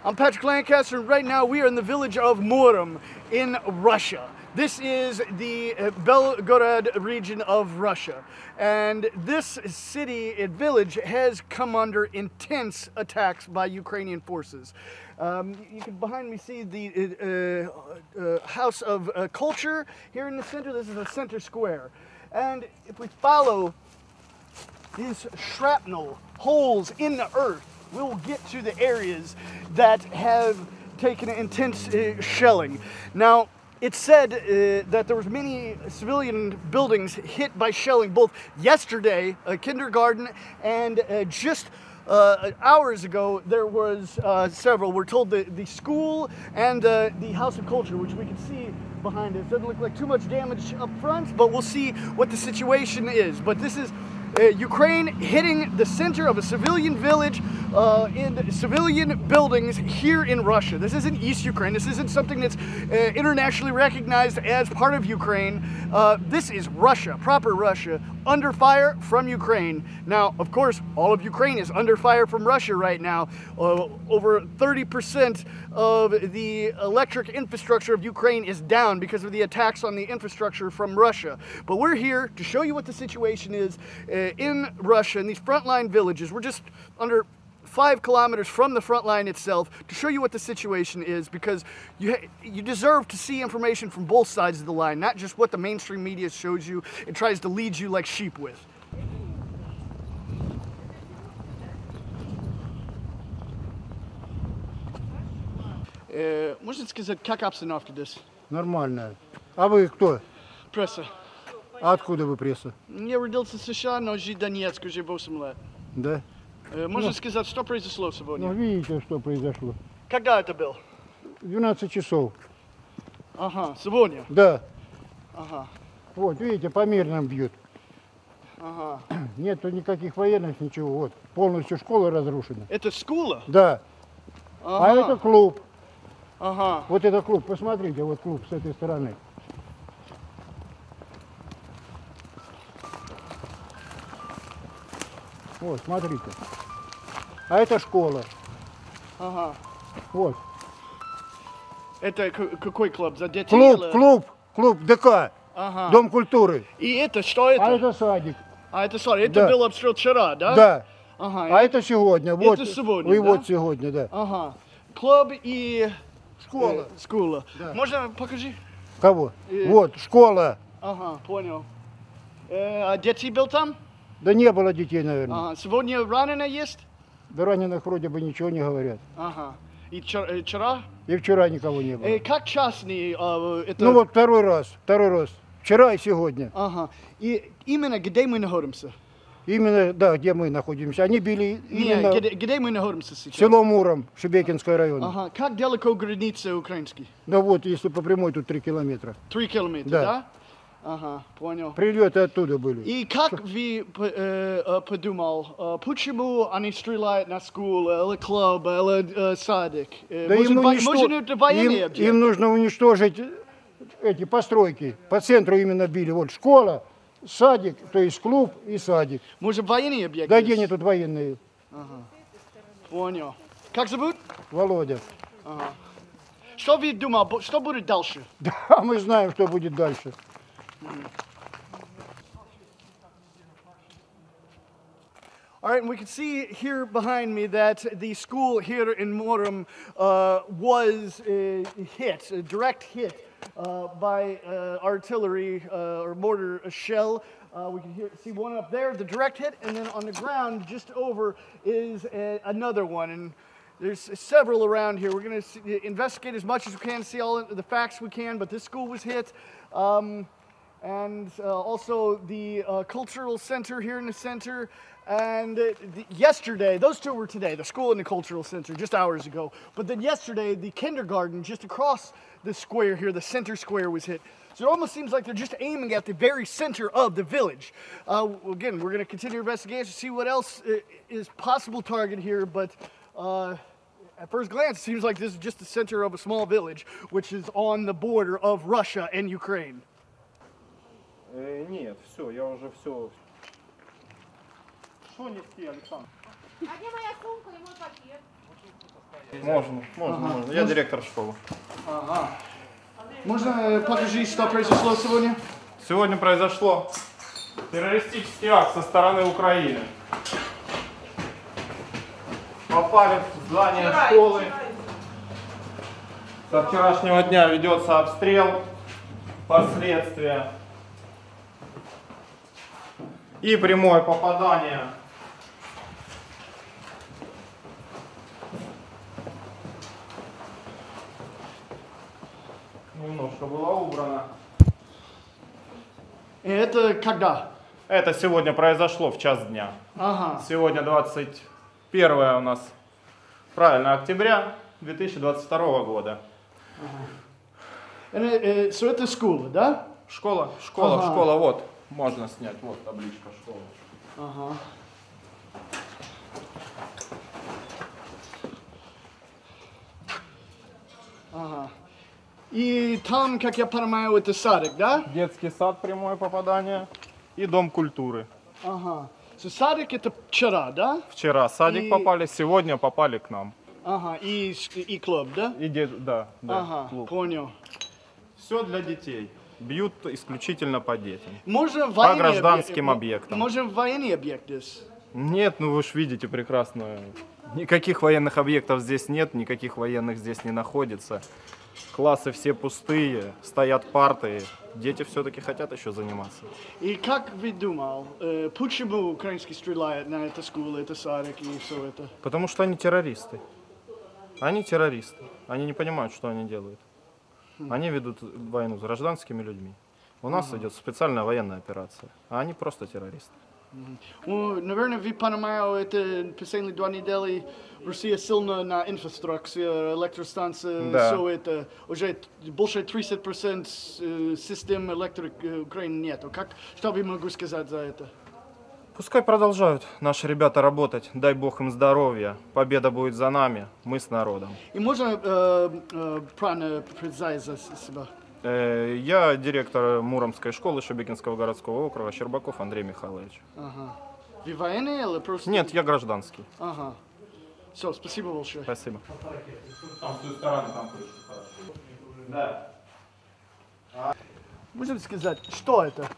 I'm Patrick Lancaster, and right now we are in the village of Murom in Russia. This is the Belgorod region of Russia, and this city and village has come under intense attacks by Ukrainian forces. You can behind me see the House of Culture here in the center. This is the center square, and if we follow these shrapnel holes in the earth, we'll get to the areas that have taken intense shelling. Now, it's said that there was many civilian buildings hit by shelling both yesterday, a kindergarten, and just hours ago there was several. We're told the school and the House of Culture, which we can see behind us. Doesn't look like too much damage up front, but we'll see what the situation is. But this is Ukraine hitting the center of a civilian village in civilian buildings here in Russia. This isn't East Ukraine. This isn't something that's internationally recognized as part of Ukraine. This is Russia, proper Russia, under fire from Ukraine. Now, of course, all of Ukraine is under fire from Russia right now. Over 30% of the electric infrastructure of Ukraine is down because of the attacks on the infrastructure from Russia. But we're here to show you what the situation is in Russia, in these frontline villages. We're just under 5 kilometers from the front line itself to show you what the situation is, because you deserve to see information from both sides of the line, not just what the mainstream media shows you and tries to lead you like sheep with. Можно сказать, как обстановка здесь? Нормально. А вы кто? Пресса. А откуда вы пресса? Я родился в США, но жил в Донецке уже 8 лет. Да? Можно сказать, что произошло сегодня? Ну, видите, что произошло. Когда это было? 12 часов. Ага, сегодня? Да. Ага. Вот, видите, по мирным бьют. Ага. Нету никаких военных, ничего. Вот, полностью школа разрушена. Это школа? Да. Ага. А это клуб. Ага. Вот это клуб, посмотрите, вот клуб с этой стороны. Вот, смотрите. А это школа. Ага. Вот. Это какой клуб? За детей? Клуб ДК. Ага. Дом культуры. И это что это? А это садик. А это садик. Это Да. был обстрел вчера, да? Да. Ага. А это сегодня. Вот. Это сегодня, И да? вот сегодня, да. Ага. Клуб и... Школа. Школа. Да. Можно покажи? Кого? Вот, школа. Ага, понял. А дети был там? Да не было детей, наверное. Ага. Сегодня раненые есть? Да раненых вроде бы ничего не говорят. Ага. И вчера? И вчера никого не было. Как частный это... Ну вот второй раз. Вчера и сегодня. Ага. И именно где мы находимся? Именно, да, где мы находимся. Они били именно где мы находимся сейчас? село Муром, Шебекинский район. Ага. Как далеко граница украинской? Да вот, если по прямой, тут 3 километра. 3 километра, Да. да? Ага, понял. Прилеты оттуда были. И как вы подумал, почему они стреляют на школу, или клуб, или садик? Да Может, это военные объекты? им нужно уничтожить эти постройки. По центру именно били. Вот школа, садик, то есть клуб и садик. Может, военные объекты? Да где они тут военные? Ага. Понял. Как зовут? Володя. Ага. Что вы думали, что будет дальше? Да, мы знаем, что будет дальше. All right, and we can see here behind me that the school here in Murom was hit, a direct hit by artillery or mortar shell. We can see one up there, the direct hit, and then on the ground just over is another one. And there's several around here. We're going to investigate as much as we can, see all the facts we can, but this school was hit. And also the cultural center here in the center. And yesterday, those two were today, the school and the cultural center, just hours ago. But then yesterday, the kindergarten just across the square here, the center square was hit. So it almost seems like they're just aiming at the very center of the village. Again, we're going to continue investigation, see what else is possible target here. But at first glance, it seems like this is just the center of a small village, which is on the border of Russia and Ukraine. Нет, все, я уже все. Что нести, Александр? А где моя сумка и мой пакет? Можно. Я директор школы. Ага. Можно покажи, что произошло сегодня? Сегодня произошло террористический акт со стороны Украины. Попали в здание школы. Со вчерашнего дня ведется обстрел, последствия и прямое попадание немножко было убрано. И это когда? Это сегодня произошло в час дня. Ага. Сегодня 21 у нас, правильно, октября 2022 года. So это школа, да? Школа, вот, можно снять, вот табличка школы. Ага. Ага. И там, как я понимаю, это садик, да? Детский сад, прямое попадание, и дом культуры. Ага. So, садик это вчера, да? Вчера садик попали, сегодня попали к нам. Ага, и клуб, да? Да, Ага, клуб. понял. Все для детей. Бьют исключительно по детям. Можно по гражданским объектам. Можно военный объект здесь? Нет, ну вы же видите прекрасно. Никаких военных объектов здесь нет, никаких военных здесь не находится. Классы все пустые, стоят парты. Дети все-таки хотят еще заниматься. И как вы думал, почему украинские стреляют на эту школу, это садик и все это? Потому что они террористы. Они террористы. Они не понимают, что они делают. Они ведут войну с гражданскими людьми. У нас идет специальная военная операция, а они просто террористы. Ну, наверное, вы понимаете, это последние 2 недели Россия сильно на инфраструктуре, электростанции, Да. все это. Уже больше 30% систем электрики Украины нету. Что вы могу сказать за это? Пускай продолжают наши ребята работать, дай бог им здоровья, победа будет за нами, мы с народом. И можно правильно представить за себя? Я директор Муромской школы Шебекинского городского округа Щербаков Андрей Михайлович. Ага. Вы военный или просто? Нет, я гражданский. Ага. Все, спасибо большое. Спасибо. Там с той стороны, там Да. Можете сказать, что это?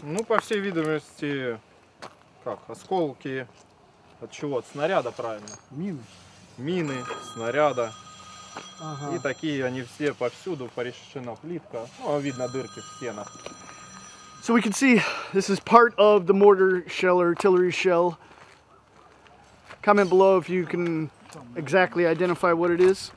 Ну, по всей видимости, как, осколки, от чего? От снаряда, правильно? Мины. Мины, снаряда. Ага. И такие они все повсюду, порешена плитка. Ну, видно дырки в стенах. So we can see this is part of the mortar shell or artillery shell. Comment below if you can exactly identify what it is.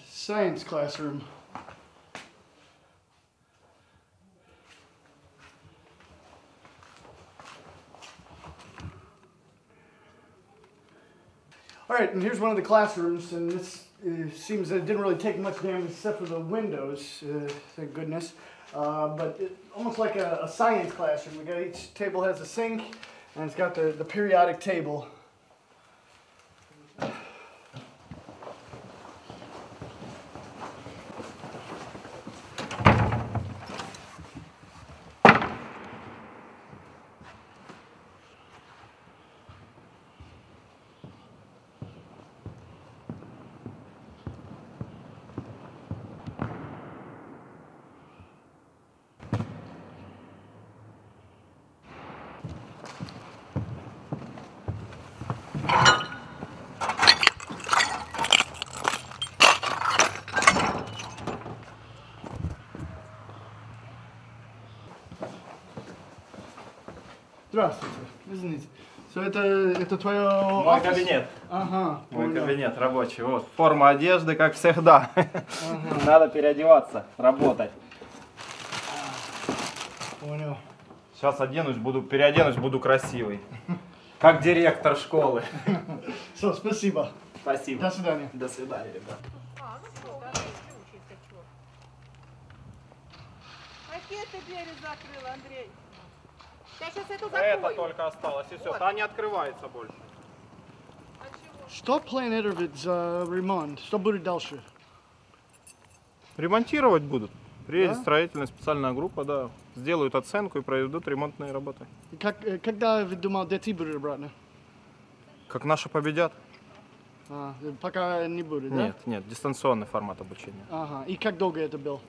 Science classroom. All right, and here's one of the classrooms, and this seems that it didn't really take much damage except for the windows, thank goodness. But almost like a science classroom. We got each table has a sink, and it's got the periodic table. Здравствуйте, извините. Это твое Мой офис? кабинет. Ага, Мой понял. кабинет рабочий. Вот, форма одежды, как всегда. Ага. Надо переодеваться, работать. Понял. Сейчас переоденусь, буду красивый. Как директор школы. Все, спасибо. Спасибо. До свидания. До свидания, ребята. ты двери закрыла, Андрей? Я сейчас эту Это закрою. только осталось, и все. Вот. Та не открывается больше. Что планирует ремонт? Что будет дальше? Ремонтировать будут. Приедет Да? строительная специальная группа, да. Сделают оценку и проведут ремонтные работы. Когда вы думал, дети будут обратно? Как наши победят? Пока не будет, да? Нет, нет, дистанционный формат обучения. Ага. И как долго это был?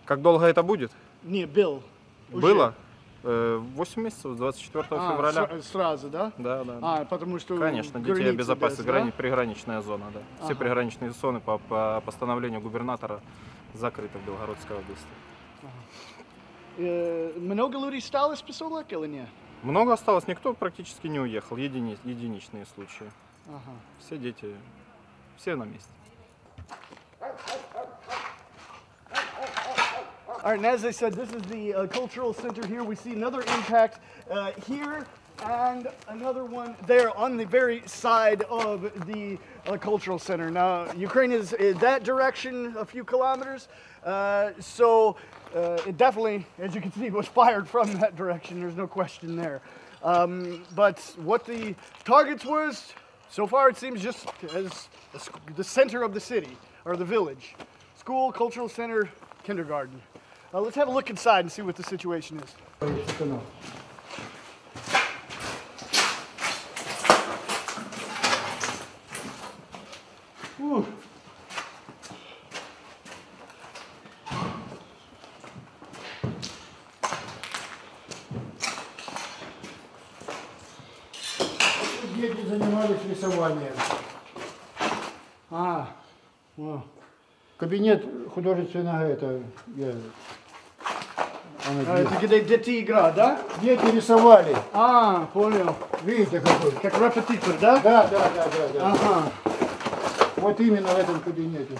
Как долго это будет? Не, был. Уже. Было 8 месяцев, с 24 февраля. Сразу, да? Да, да. Потому что... Конечно, детей границы обезопасит без, да? приграничная зона, да. Все Ага. приграничные зоны по постановлению губернатора закрыты в Белгородской области. Много людей осталось в поселок или нет? Много осталось, никто практически не уехал, единичные случаи. Ага. Все дети, все на месте. All right, and as I said, this is the cultural center here. We see another impact here and another one there on the very side of the cultural center. Now, Ukraine is in that direction, a few kilometers, so it definitely, as you can see, was fired from that direction. There's no question there. But what the targets was, so far it seems just as the center of the city, or the village. School, cultural center, kindergarten. Let's have a look inside and see what the situation is. Whew. Дети занимались рисованием. Кабинет художественного это... Это где дети играют, да? Дети рисовали. Понял. Видите какой? Как репетитор, да? Да. Ага. Вот именно в этом кабинете.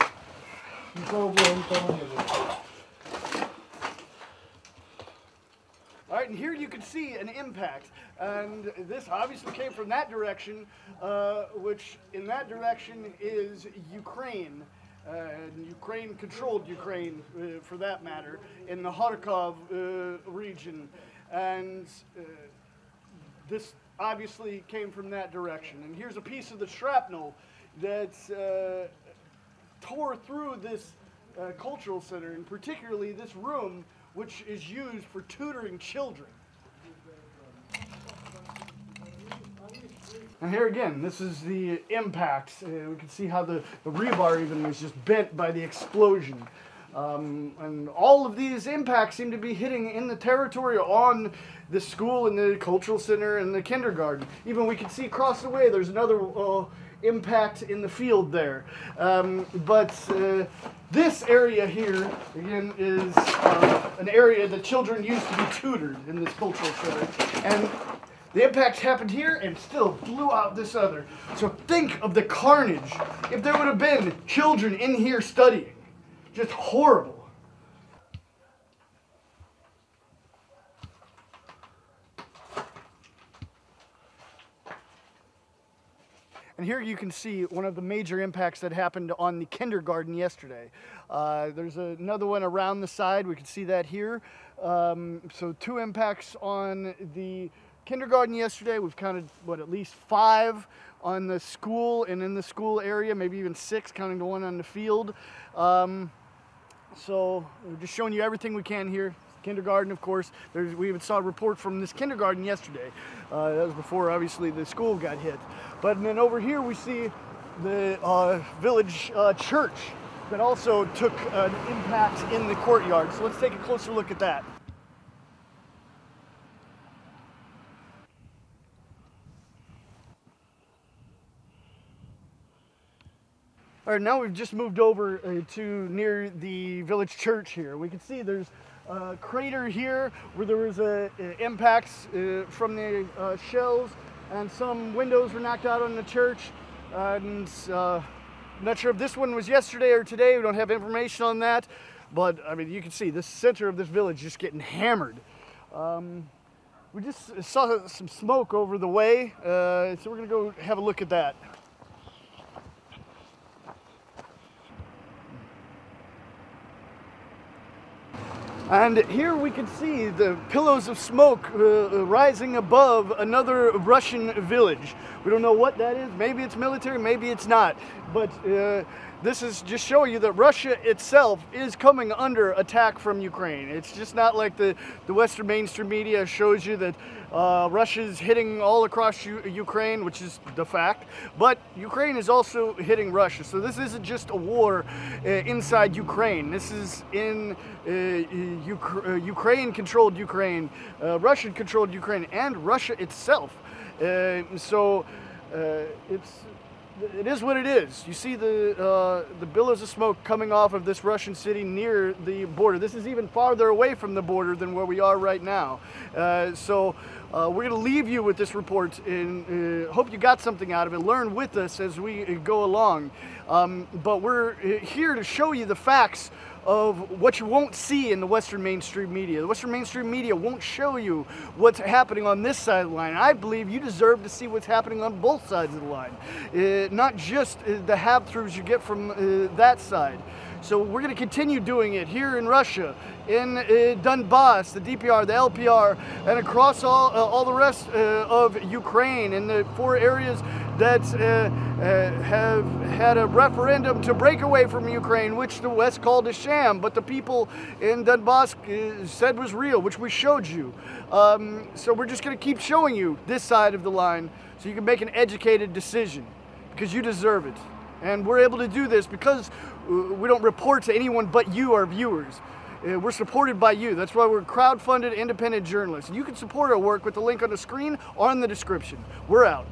Никого было, никого не было. All right, and here you can see an impact. And this obviously came from that direction, which in that direction is Ukraine. And Ukraine controlled Ukraine, for that matter, in the Kharkov region. And this obviously came from that direction. And here's a piece of the shrapnel that tore through this cultural center, and particularly this room, which is used for tutoring children. And here again, this is the impact. We can see how the rebar even was just bent by the explosion. And all of these impacts seem to be hitting in the territory on the school and the cultural center and the kindergarten. Even we can see across the way there's another impact in the field there. But this area here, again, is an area that children used to be tutored in this cultural center. And the impact happened here and still blew out this other. So think of the carnage if there would have been children in here studying. Just horrible. And here you can see one of the major impacts that happened on the kindergarten yesterday. There's another one around the side. We can see that here. So 2 impacts on the kindergarten yesterday. We've counted, at least 5 on the school and in the school area, maybe even 6, counting the one on the field. So we're just showing you everything we can here. Kindergarten, of course. We even saw a report from this kindergarten yesterday. That was before, obviously, the school got hit. But then over here we see the village church that also took an impact in the courtyard. So let's take a closer look at that. All right, now we've just moved over to near the village church here. We can see there's a crater here where there was impacts from the shells, and some windows were knocked out on the church. And I'm not sure if this one was yesterday or today. We don't have information on that. But, I mean, you can see the center of this village just getting hammered. We just saw some smoke over the way, so we're going to go have a look at that. And here we can see the pillows of smoke rising above another Russian village. We don't know what that is. Maybe it's military, maybe it's not. But this is just showing you that Russia itself is coming under attack from Ukraine. It's just not like the Western mainstream media shows you that Russia's hitting all across Ukraine, which is the fact, but Ukraine is also hitting Russia. So this isn't just a war inside Ukraine. This is in Ukraine-controlled Ukraine, Russian-controlled Ukraine, and Russia itself. It is what it is. You see the billows of smoke coming off of this Russian city near the border. This is even farther away from the border than where we are right now. We're going to leave you with this report and hope you got something out of it. Learn with us as we go along. But we're here to show you the facts of what you won't see in the Western mainstream media. The Western mainstream media won't show you what's happening on this side of the line. I believe you deserve to see what's happening on both sides of the line, not just the have-throughs you get from that side. So we're going to continue doing it here in Russia, in Donbass, the DPR, the LPR, and across all the rest of Ukraine, in the 4 areas that have had a referendum to break away from Ukraine, which the West called a sham, but the people in Donbass said was real, which we showed you. So we're just going to keep showing you this side of the line so you can make an educated decision, because you deserve it. And we're able to do this because we don't report to anyone but you, our viewers. We're supported by you. That's why we're crowdfunded independent journalists. You can support our work with the link on the screen or in the description. We're out.